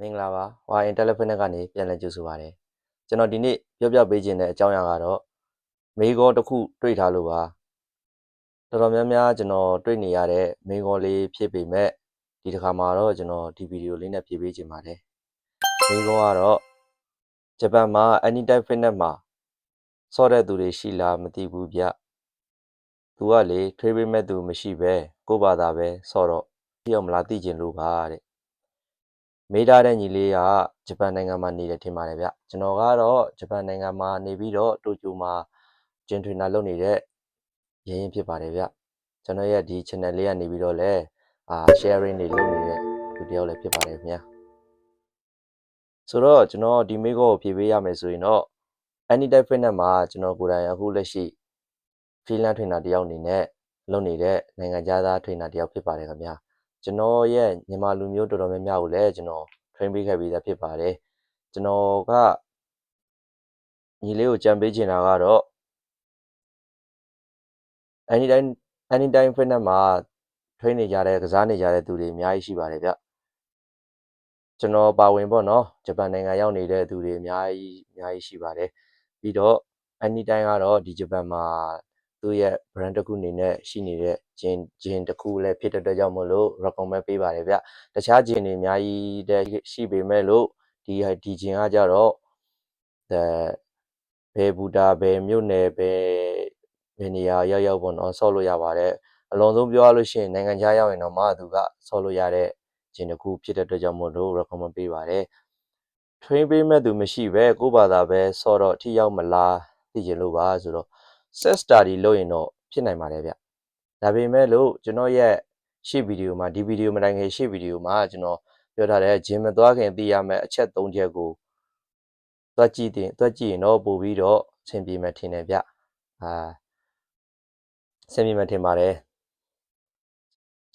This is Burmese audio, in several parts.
င်္ဂလာပါဝါအင်တယ်လီဖုန်းနဲ့ကနေပြန်လည်ကြိုဆိုပါရစေကျွန်တော်ဒီနေ့ပြောပြပေးခြင်းတဲ့အကြောင်းအရာကတော့မေးခွန်းတစ်ခုတွေ့ထားလို့ပါတော်တော်များများကျွန်တော်တွေ့နေရတဲ့မေးခွန်းလေးဖြစ်ပေမဲ့ဒီတစ်ခါမှာတော့ကျွန်တော်ဒီဗီဒီယိုလေးနဲ့ဖြည့်ပေးခြင်းပါတယ်မေးခွန်းကတော့ဂျပန်မှာ Anytime Fitness မှာဆော့တဲ့သူတွေရှိလားမသိဘူးဗျသူကလေထွေးပေးမဲ့သူမရှိပဲကိုယ့်ဘာသာပဲဆော့တော့ပြအောင်မလားသိကျင်လို့ပါတဲ့မေးထားတဲ့ညီလေးကဂျပန်နိုင်ငံမှာနေတယ်ထင်ပါတယ်ဗျကျွန်တော်ကတော့ဂျပန်နိုင်ငံမှာနေပြီးတော့တိုကျိုမှာဂျင်ထရီနာလုပ်နေတဲ့ရင်းဖြစ်ပါတယ်ဗျကျွန်တော်ရဲ့ဒီ channel လေးကနေပြီးတော့လဲsharing တွေလုပ်နေတဲ့သူတယောက်လည်းဖြစ်ပါတယ်ခင်ဗျာဆိုတော့ကျွန်တော်ဒီမိကောကိုဖြည့်ပေးရမယ်ဆိုရင်တော့ Anytime Fitness မှာကျွန်တော်ကိုယ်တိုင်အခုလက်ရှိ freelance trainer တယောက်အနေနဲ့လုပ်နေတဲ့နိုင်ငံခြားသား trainer တယောက်ဖြစ်ပါတယ်ခင်ဗျာကျွန်တော်ရဲ့မြန်မာလူမျိုးတော်တော်များများကိုလည်းကျွန်တော် train ပေးခဲ့ပြီးသားဖြစ်ပါတယ်ကျွန်တော်ကညီလေးကိုကြံပေးချင်တာကတော့ anytime fitness မှာ train နေကြတဲ့ကစားနေကြတဲ့သူတွေအများကြီးရှိပါတယ်ဗျကျွန်တော်ပါဝင်ပေါ့နော်ဂျပန်နိုင်ငံရောက်နေတဲ့သူတွေအများကြီးရှိပါတယ်ပြီးတော့ anytime ကတော့ဒီဂျပန်မှာသူ့ရဲ့ brand တစ်ခုအနေနဲ့ရှိနေတဲ့ဂျင်တစ်ခုလည်းဖြစ်တဲ့အတွက်ကြောင့်မလို့ recommend ပေးပါတယ်ဗျတခြားဂျင်တွေအများကြီးတည်းရှိပေမဲ့လို့ဒီဂျင်ကကြတော့ဘယ်ဘူတာဘယ်မြို့နယ်ဘယ်နေရာရောက်ပေါ့နော်ဆော့လို့ရပါတယ်အလုံးစုံပြောရလို့ရှိရင်နိုင်ငံခြားရောက်ရင်တော့မှသူကဆော့လို့ရတဲ့ဂျင်တစ်ခုဖြစ်တဲ့အတွက်ကြောင့်မလို့ recommend ပေးပါတယ် train ပေးမဲ့သူမရှိပဲကိုယ့်ဘာသာပဲဆော့တော့ထိရောက်မလားသိချင်လို့ပါဆိုတော့ set study လုပ်ရင်တော့ဖြစ်နိုင်ပါတယ်ဗျဒါပေမဲ့လို့ကျွန်တော်ရဲ့ရှေ့ဗီဒီယိုမှာဒီဗီဒီယိုမတိုင်ခင်ရှေ့ဗီဒီယိုမှာကျွန်တော်ပြောထားတဲ့ဂျင်မသွားခင်သိရမယ့်အချက်၃ချက်ကိုတွက်ကြည့်ရင်တော့ပို့ပြီးတော့အဆင်ပြေမယ်ထင်တယ်ဗျအဆင်ပြေမယ်ထင်ပါတယ်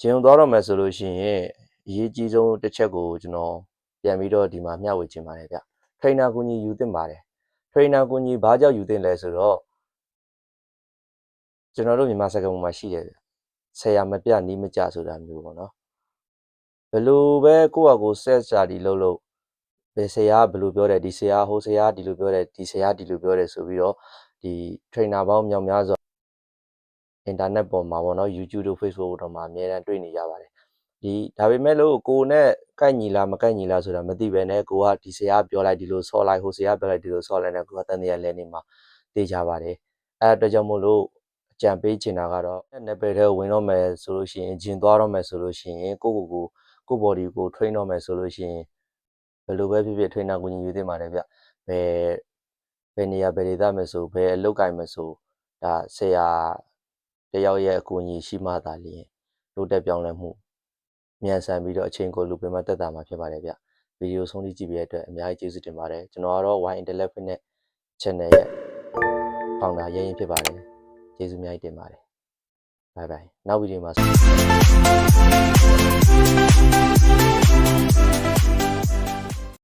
ဂျင်သွားတော့မယ်ဆိုလို့ရှိရင်အရေးကြီးဆုံးတစ်ချက်ကိုကျွန်တော်ပြန်ပြီးတော့ဒီမှာမျှဝေချင်ပါတယ်ဗျ trainer ကူညီယူသင့်ပါတယ် trainer ကူညီဘာကြောင့်ယူသင့်လဲဆိုတော့ကျွန်တော်တို့မြန်မာစကားပုံမှာရှိတယ်ဆရာမပြနီးမကြဆိုတာမျိုးပေါ့နော်ဘယ်လိုပဲကိုယ့်အကို set study လုပ်လို့ဘယ်ဆရာဘယ်လိုပြောတယ်ဒီဆရာဟိုဆရာဒီလိုပြောတယ်ဒီဆရာဒီလိုပြောတယ်ဆိုပြီးတော့ဒီ trainer ပေါင်းမြောက်များစွာ internet ပေါ်မှာပေါ့နော် YouTube တို့ Facebook တို့မှာအများအားတွေ့နေကြပါတယ်ဒါပေမဲ့လို့ကိုနဲ့ကိုက်ညီလားမကိုက်ညီလားဆိုတာမသိပဲနဲ့ကိုကဒီဆရာပြောလိုက်ဒီလိုဆော့လိုက်ဟိုဆရာပြောလိုက်ဒီလိုဆော့လိုက်နဲ့ကိုကတန်တရားလဲနေမှာသိကြပါတယ်အဲ့အတွက်ကြောင့်မို့လို့အကြံပေးချင်တာကတော့နယ်ပယ်ထဲဝင်တော့မယ်ဆိုလို့ရှိရင်ဂျင်သွားတော့မယ်ဆိုလို့ရှိရင်ကို body ကို train တော့မယ်ဆိုလို့ရှိရင်ဘယ်လိုပဲဖြစ်ဖြစ် trainer ကိုညီယူသင့်ပါတယ်ဗျဘယ်နေရာဘယ်ဒေသမယ်ဆိုဘယ်အလုပ်ကိုင်မယ်ဆိုဒါဆရာတယောက်ရဲ့အကူအညီရှိမှသာလျှင်တိုးတက်ပြောင်းလဲမှုမြန်ဆန်ပြီးတော့အချိန်ကိုလူပင်မတက်တာမှာဖြစ်ပါတယ်ဗျဗီဒီယိုဆုံးဖြတ်ကြည့်ပြီးတဲ့အတွက်အများကြီးကျေးဇူးတင်ပါတယ်ကျွန်တော်ကတော့ Y Intelligent နဲ့ channel ရဲ့ founder ရင်းဖြစ်ပါတယ်ကျေးဇူးအများကြီးတင်ပါတယ် bye bye နောက်ဗီဒီယိုမှာ